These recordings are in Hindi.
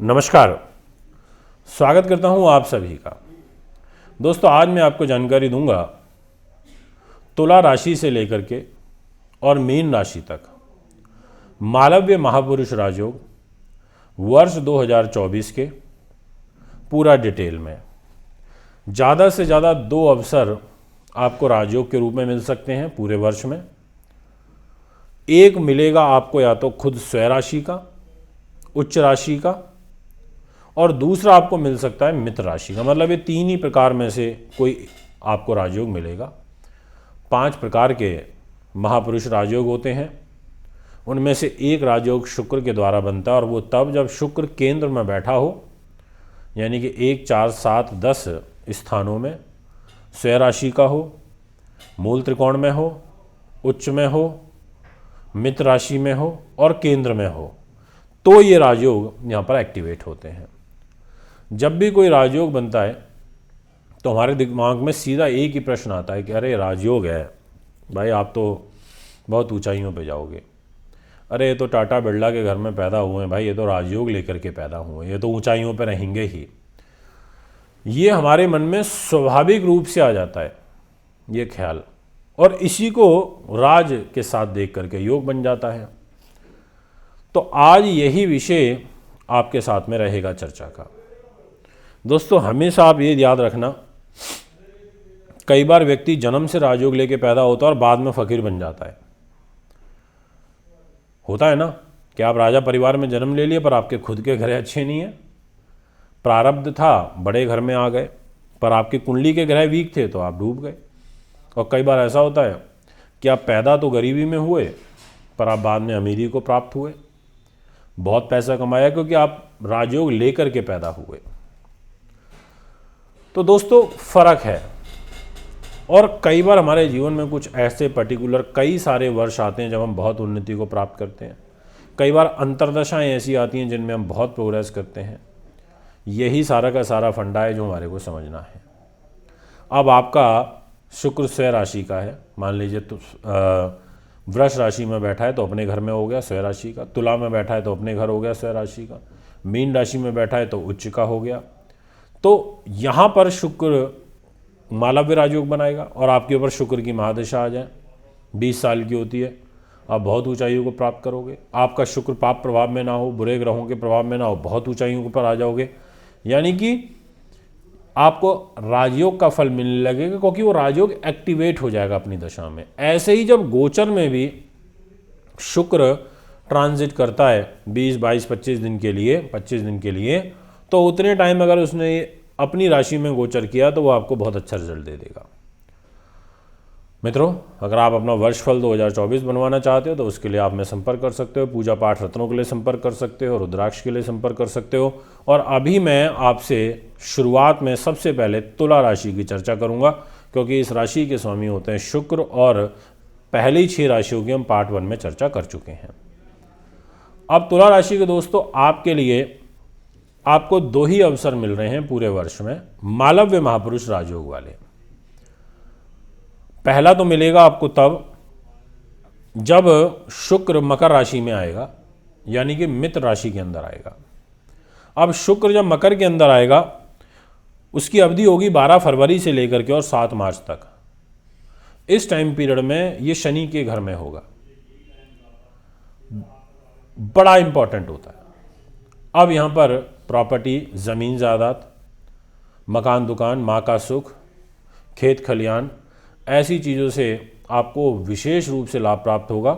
नमस्कार, स्वागत करता हूं आप सभी का। दोस्तों, आज मैं आपको जानकारी दूंगा तुला राशि से लेकर के और मीन राशि तक मालव्य महापुरुष राजयोग वर्ष 2024 के पूरा डिटेल में। ज़्यादा से ज़्यादा 2 अवसर आपको राजयोग के रूप में मिल सकते हैं पूरे वर्ष में। एक मिलेगा आपको या तो खुद स्वय राशि का, उच्च राशि का, और दूसरा आपको मिल सकता है मित्र राशि का। मतलब ये 3 ही प्रकार में से कोई आपको राजयोग मिलेगा। 5 प्रकार के महापुरुष राजयोग होते हैं, उनमें से एक राजयोग शुक्र के द्वारा बनता है, और वो तब जब शुक्र केंद्र में बैठा हो, यानी कि 1, 4, 7, 10 स्थानों में स्वय राशि का हो, मूल त्रिकोण में हो, उच्च में हो, मित्र राशि में हो और केंद्र में हो, तो ये राजयोग यहाँ पर एक्टिवेट होते हैं। जब भी कोई राजयोग बनता है तो हमारे दिमाग में सीधा एक ही प्रश्न आता है कि अरे राजयोग है भाई, आप तो बहुत ऊंचाइयों पे जाओगे। अरे ये तो टाटा बिरला के घर में पैदा हुए हैं भाई, ये तो राजयोग लेकर के पैदा हुए हैं, ये तो ऊंचाइयों पे रहेंगे ही। ये हमारे मन में स्वाभाविक रूप से आ जाता है ये ख्याल, और इसी को राज के साथ देख करके योग बन जाता है। तो आज यही विषय आपके साथ में रहेगा चर्चा का। दोस्तों, हमेशा आप ये याद रखना, कई बार व्यक्ति जन्म से राजयोग लेके पैदा होता है और बाद में फकीर बन जाता है। होता है ना कि आप राजा परिवार में जन्म ले लिए पर आपके खुद के घर अच्छे नहीं है। प्रारब्ध था, बड़े घर में आ गए, पर आपकी कुंडली के ग्रह वीक थे तो आप डूब गए। और कई बार ऐसा होता है कि आप पैदा तो गरीबी में हुए पर आप बाद में अमीरी को प्राप्त हुए, बहुत पैसा कमाया क्योंकि आप राजयोग लेकर के पैदा हुए। तो दोस्तों, फर्क है। और कई बार हमारे जीवन में कुछ ऐसे पर्टिकुलर कई सारे वर्ष आते हैं जब हम बहुत उन्नति को प्राप्त करते हैं। कई बार अंतर्दशाएं ऐसी आती हैं जिनमें हम बहुत प्रोग्रेस करते हैं। यही सारा का सारा फंडा है जो हमारे को समझना है। अब आपका शुक्र स्वय राशि का है, मान लीजिए तो वृष राशि में बैठा है तो अपने घर में हो गया स्वय राशि का, तुला में बैठा है तो अपने घर हो गया स्वय राशि का, मीन राशि में बैठा है तो उच्च का हो गया। तो यहाँ पर शुक्र मालव्य राजयोग बनाएगा और आपके ऊपर शुक्र की महादशा आ जाए, 20 साल की होती है, आप बहुत ऊंचाइयों को प्राप्त करोगे। आपका शुक्र पाप प्रभाव में ना हो, बुरे ग्रहों के प्रभाव में ना हो, बहुत ऊंचाइयों पर आ जाओगे। यानी कि आपको राजयोग का फल मिलने लगेगा क्योंकि वो राजयोग एक्टिवेट हो जाएगा अपनी दशा में। ऐसे ही जब गोचर में भी शुक्र ट्रांजिट करता है 20, 22, 25 दिन के लिए, तो उतने टाइम अगर उसने अपनी राशि में गोचर किया तो वो आपको बहुत अच्छा रिजल्ट दे देगा। मित्रों, अगर आप अपना वर्षफल 2024 बनवाना चाहते हो तो उसके लिए आप में संपर्क कर सकते हो। पूजा पाठ रत्नों के लिए संपर्क कर सकते हो, रुद्राक्ष के लिए संपर्क कर सकते हो। और अभी मैं आपसे शुरुआत में सबसे पहले तुला राशि की चर्चा करूंगा क्योंकि इस राशि के स्वामी होते हैं शुक्र, और पहली 6 राशियों की हम पार्ट 1 में चर्चा कर चुके हैं। अब तुला राशि के दोस्तों, आपके लिए आपको 2 ही अवसर मिल रहे हैं पूरे वर्ष में मालव्य महापुरुष राजयोग वाले। पहला तो मिलेगा आपको तब जब शुक्र मकर राशि में आएगा, यानी कि मित्र राशि के अंदर आएगा। अब शुक्र जब मकर के अंदर आएगा उसकी अवधि होगी 12 फरवरी से लेकर के और 7 मार्च तक। इस टाइम पीरियड में ये शनि के घर में होगा, बड़ा इंपॉर्टेंट होता है। अब यहाँ पर प्रॉपर्टी, ज़मीन जायदाद, मकान दुकान, माँ का सुख, खेत खलियान, ऐसी चीज़ों से आपको विशेष रूप से लाभ प्राप्त होगा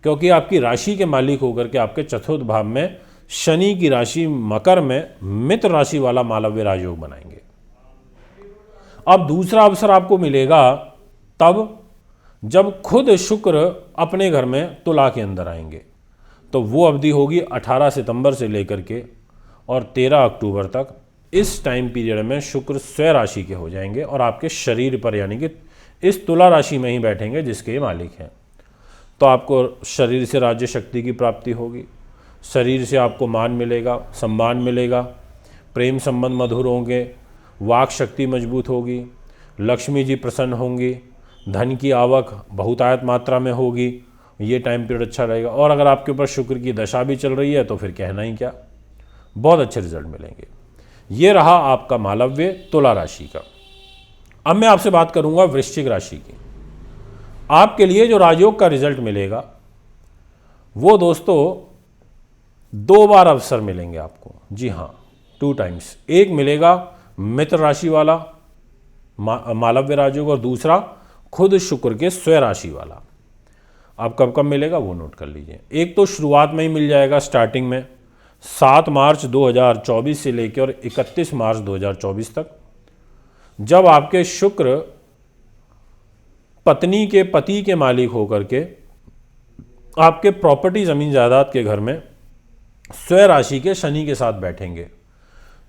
क्योंकि आपकी राशि के मालिक होकर के आपके चतुर्थ भाव में शनि की राशि मकर में मित्र राशि वाला मालव्य राजयोग बनाएंगे। अब दूसरा अवसर आपको मिलेगा तब जब खुद शुक्र अपने घर में तुला के अंदर आएंगे, तो वो अवधि होगी 18 सितंबर से लेकर के और 13 अक्टूबर तक। इस टाइम पीरियड में शुक्र स्वय राशि के हो जाएंगे और आपके शरीर पर, यानी कि इस तुला राशि में ही बैठेंगे जिसके ये मालिक हैं। तो आपको शरीर से राज्य शक्ति की प्राप्ति होगी, शरीर से आपको मान मिलेगा, सम्मान मिलेगा, प्रेम संबंध मधुर होंगे, वाक शक्ति मजबूत होगी, लक्ष्मी जी प्रसन्न होंगी, धन की आवक बहुतायत मात्रा में होगी। ये टाइम पीरियड अच्छा रहेगा। और अगर आपके ऊपर शुक्र की दशा भी चल रही है तो फिर कहना ही क्या, बहुत अच्छे रिजल्ट मिलेंगे। ये रहा आपका मालव्य तुला राशि का। अब मैं आपसे बात करूंगा वृश्चिक राशि की। आपके लिए जो राजयोग का रिजल्ट मिलेगा वो दोस्तों 2 बार अवसर मिलेंगे आपको। जी हाँ, 2 टाइम्स। एक मिलेगा मित्र राशि वाला मालव्य राजयोग और दूसरा खुद शुक्र के स्वयं राशि वाला। अब कब कब मिलेगा वो नोट कर लीजिए। एक तो शुरुआत में ही मिल जाएगा स्टार्टिंग में 7 मार्च 2024 से लेकर और 31 मार्च 2024 तक, जब आपके शुक्र पत्नी के पति के मालिक होकर के आपके प्रॉपर्टी ज़मीन जायदाद के घर में स्वयं राशि के शनि के साथ बैठेंगे।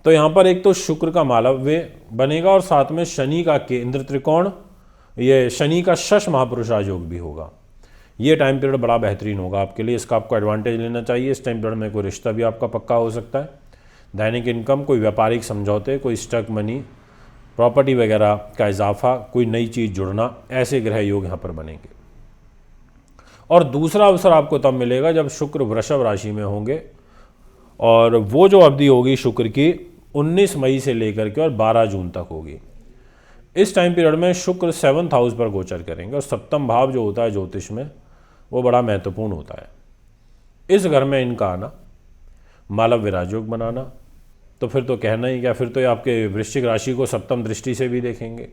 तो यहाँ पर एक तो शुक्र का मालव्य बनेगा और साथ में शनि का केंद्र त्रिकोण, ये शनि का शश महापुरुष राजयोग भी होगा। ये टाइम पीरियड बड़ा बेहतरीन होगा आपके लिए, इसका आपको एडवांटेज लेना चाहिए। इस टाइम पीरियड में कोई रिश्ता भी आपका पक्का हो सकता है, दैनिक इनकम, कोई व्यापारिक समझौते, कोई स्टक मनी, प्रॉपर्टी वगैरह का इजाफा, कोई नई चीज़ जुड़ना, ऐसे ग्रह योग यहाँ पर बनेंगे। और दूसरा अवसर आपको तब मिलेगा जब शुक्र वृषभ राशि में होंगे, और वो जो अवधि होगी शुक्र की 19 मई से लेकर के और 12 जून तक होगी। इस टाइम पीरियड में शुक्र 7th हाउस पर गोचर करेंगे और सप्तम भाव जो होता है ज्योतिष में वो बड़ा महत्वपूर्ण होता है। इस घर में इनका आना, मालव्य राजयोग बनाना, तो फिर तो कहना ही क्या, फिर तो ये आपके वृश्चिक राशि को सप्तम दृष्टि से भी देखेंगे।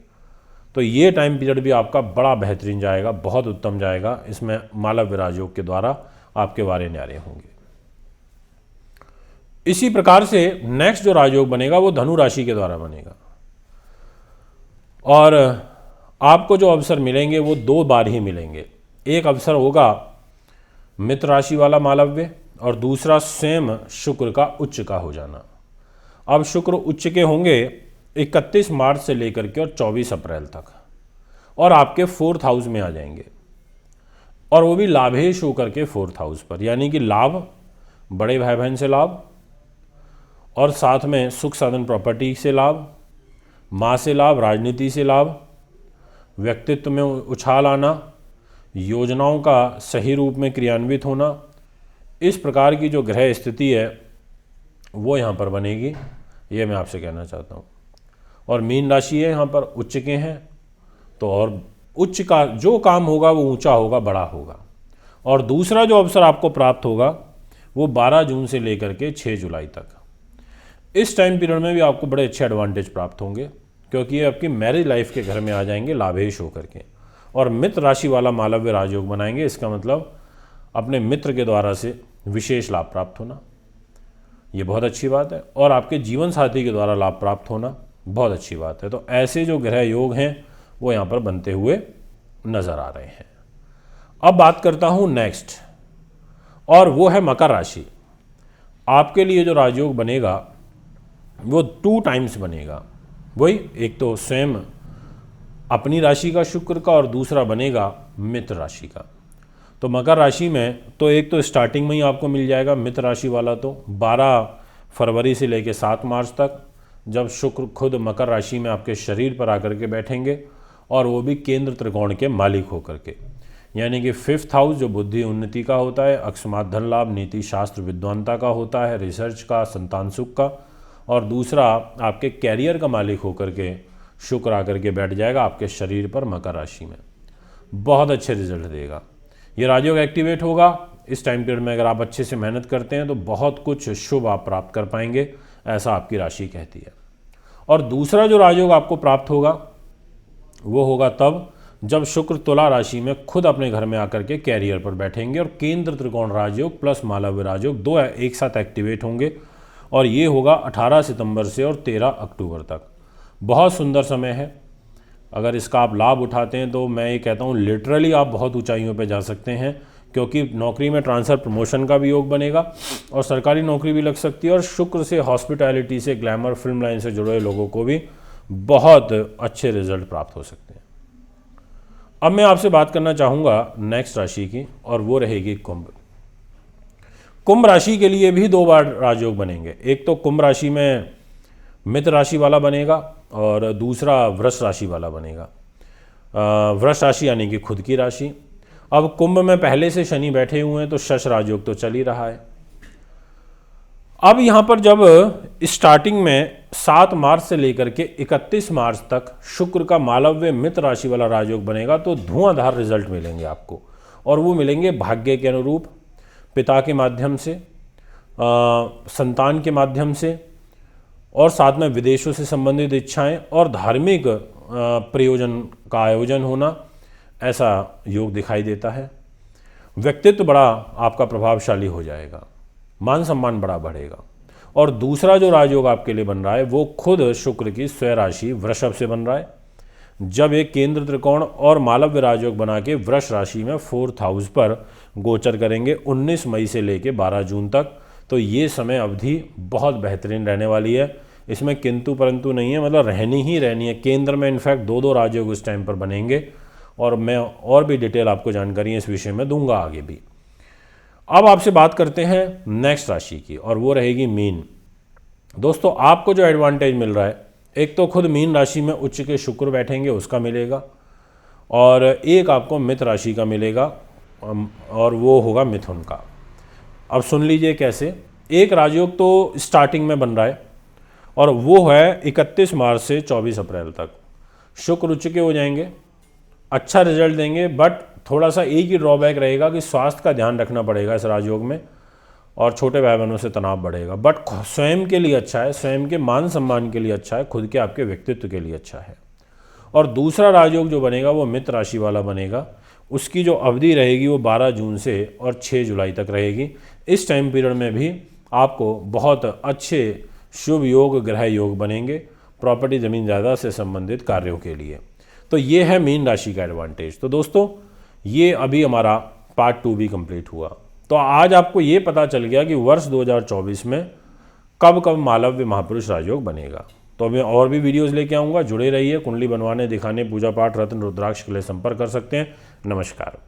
तो ये टाइम पीरियड भी आपका बड़ा बेहतरीन जाएगा, बहुत उत्तम जाएगा। इसमें मालव्य राजयोग के द्वारा आपके वारे न्यारे होंगे। इसी प्रकार से नेक्स्ट जो राजयोग बनेगा वो धनु राशि के द्वारा बनेगा, और आपको जो अवसर मिलेंगे वो 2 बार ही मिलेंगे। एक अवसर होगा मित्र राशि वाला मालव्य और दूसरा स्वयं शुक्र का उच्च का हो जाना। अब शुक्र उच्च के होंगे 31 मार्च से लेकर के और 24 अप्रैल तक, और आपके 4th हाउस में आ जाएंगे, और वो भी लाभेश होकर के 4th हाउस पर, यानी कि लाभ, बड़े भाई बहन से लाभ, और साथ में सुख साधन प्रॉपर्टी से लाभ, माँ से लाभ, राजनीति से लाभ, व्यक्तित्व में उछाल आना, योजनाओं का सही रूप में क्रियान्वित होना। इस प्रकार की जो ग्रह स्थिति है वो यहाँ पर बनेगी, ये मैं आपसे कहना चाहता हूँ। और मीन राशि है यहाँ पर, उच्च के हैं, तो और उच्च का जो काम होगा वो ऊंचा होगा, बड़ा होगा। और दूसरा जो अवसर आपको प्राप्त होगा वो 12 जून से लेकर के 6 जुलाई तक। इस टाइम पीरियड में भी आपको बड़े अच्छे एडवांटेज प्राप्त होंगे, क्योंकि ये आपकी मैरिज लाइफ के घर में आ जाएंगे लाभेश होकर के, और मित्र राशि वाला मालव्य राजयोग बनाएंगे। इसका मतलब अपने मित्र के द्वारा से विशेष लाभ प्राप्त होना, ये बहुत अच्छी बात है, और आपके जीवन साथी के द्वारा लाभ प्राप्त होना बहुत अच्छी बात है। तो ऐसे जो ग्रह योग हैं वो यहाँ पर बनते हुए नजर आ रहे हैं। अब बात करता हूँ नेक्स्ट, और वो है मकर राशि। आपके लिए जो राजयोग बनेगा वो 2 टाइम्स बनेगा। वही एक तो स्वयं अपनी राशि का शुक्र का, और दूसरा बनेगा मित्र राशि का। तो मकर राशि में तो एक तो स्टार्टिंग में ही आपको मिल जाएगा मित्र राशि वाला, तो 12 फरवरी से लेकर 7 मार्च तक, जब शुक्र खुद मकर राशि में आपके शरीर पर आकर के बैठेंगे, और वो भी केंद्र त्रिकोण के मालिक होकर के, यानी कि 5th हाउस जो बुद्धि उन्नति का होता है, अकस्मात धन लाभ, नीति शास्त्र विद्वानता का होता है, रिसर्च का, संतान सुख का, और दूसरा आपके कैरियर का मालिक होकर के शुक्र आकर के बैठ जाएगा आपके शरीर पर मकर राशि में। बहुत अच्छे रिजल्ट देगा। ये राजयोग एक्टिवेट होगा इस टाइम पीरियड में। अगर आप अच्छे से मेहनत करते हैं तो बहुत कुछ शुभ आप प्राप्त कर पाएंगे, ऐसा आपकी राशि कहती है। और दूसरा जो राजयोग आपको प्राप्त होगा वो होगा तब जब शुक्र तुला राशि में खुद अपने घर में आकर के कैरियर पर बैठेंगे, और केंद्र त्रिकोण राजयोग प्लस मालव्य राजयोग 2 एक साथ एक्टिवेट होंगे, और ये होगा 18 सितंबर से और 13 अक्टूबर तक। बहुत सुंदर समय है। अगर इसका आप लाभ उठाते हैं तो मैं ये कहता हूँ लिटरली आप बहुत ऊंचाइयों पे जा सकते हैं, क्योंकि नौकरी में ट्रांसफ़र प्रमोशन का भी योग बनेगा, और सरकारी नौकरी भी लग सकती है, और शुक्र से हॉस्पिटैलिटी से, ग्लैमर, फिल्म लाइन से जुड़े लोगों को भी बहुत अच्छे रिजल्ट प्राप्त हो सकते हैं। अब मैं आपसे बात करना चाहूँगा नेक्स्ट राशि की, और वो रहेगी कुंभ। कुंभ राशि के लिए भी 2 बार राजयोग बनेंगे। एक तो कुंभ राशि में मित्र राशि वाला बनेगा, और दूसरा वृष राशि वाला बनेगा। वृष राशि यानी कि खुद की राशि। अब कुंभ में पहले से शनि बैठे हुए हैं, तो शश राजयोग तो चल ही रहा है। अब यहाँ पर जब स्टार्टिंग में 7 मार्च से लेकर के 31 मार्च तक शुक्र का मालव्य मित्र राशि वाला राजयोग बनेगा तो धुआंधार रिजल्ट मिलेंगे आपको, और वो मिलेंगे भाग्य के अनुरूप, पिता के माध्यम से, संतान के माध्यम से, और साथ में विदेशों से संबंधित इच्छाएं और धार्मिक प्रयोजन का आयोजन होना, ऐसा योग दिखाई देता है। व्यक्तित्व बड़ा आपका प्रभावशाली हो जाएगा, मान सम्मान बड़ा बढ़ेगा। और दूसरा जो राजयोग आपके लिए बन रहा है वो खुद शुक्र की स्वयं राशि वृषभ से बन रहा है। जब एक केंद्र त्रिकोण और मालव्य राजयोग बना के वृष राशि में 4th हाउस पर गोचर करेंगे 19 मई से लेके 12 जून तक, तो ये समय अवधि बहुत बेहतरीन रहने वाली है। इसमें किंतु परंतु नहीं है, मतलब रहनी ही रहनी है। केंद्र में इनफैक्ट 2 राजयोग उस टाइम पर बनेंगे, और मैं और भी डिटेल आपको जानकारी इस विषय में दूंगा आगे भी। अब आपसे बात करते हैं नेक्स्ट राशि की, और वो रहेगी मीन। दोस्तों, आपको जो एडवांटेज मिल रहा है, एक तो खुद मीन राशि में उच्च के शुक्र बैठेंगे उसका मिलेगा, और एक आपको मित्र राशि का मिलेगा, और वो होगा मिथुन का। अब सुन लीजिए कैसे। एक राजयोग तो स्टार्टिंग में बन रहा है, और वो है 31 मार्च से 24 अप्रैल तक। शुक्र उच्च के हो जाएंगे, अच्छा रिजल्ट देंगे, बट थोड़ा सा एक ही ड्रॉबैक रहेगा कि स्वास्थ्य का ध्यान रखना पड़ेगा इस राजयोग में, और छोटे भाई बहनों से तनाव बढ़ेगा। बट स्वयं के लिए अच्छा है, स्वयं के मान सम्मान के लिए अच्छा है, खुद के आपके व्यक्तित्व के लिए अच्छा है। और दूसरा राजयोग जो बनेगा वो मित्र राशि वाला बनेगा। उसकी जो अवधि रहेगी वो 12 जून से और 6 जुलाई तक रहेगी। इस टाइम पीरियड में भी आपको बहुत अच्छे शुभ योग, ग्रह योग बनेंगे प्रॉपर्टी, ज़मीन जायदाद से संबंधित कार्यों के लिए। तो ये है मीन राशि का एडवांटेज। तो दोस्तों, ये अभी हमारा पार्ट 2 भी कंप्लीट हुआ। तो आज आपको ये पता चल गया कि वर्ष 2024 में कब कब मालव्य महापुरुष राजयोग बनेगा। तो मैं और भी वीडियोस लेके आऊँगा, जुड़े रहिए। कुंडली बनवाने, दिखाने, पूजा पाठ, रत्न, रुद्राक्ष के लिए संपर्क कर सकते हैं। नमस्कार।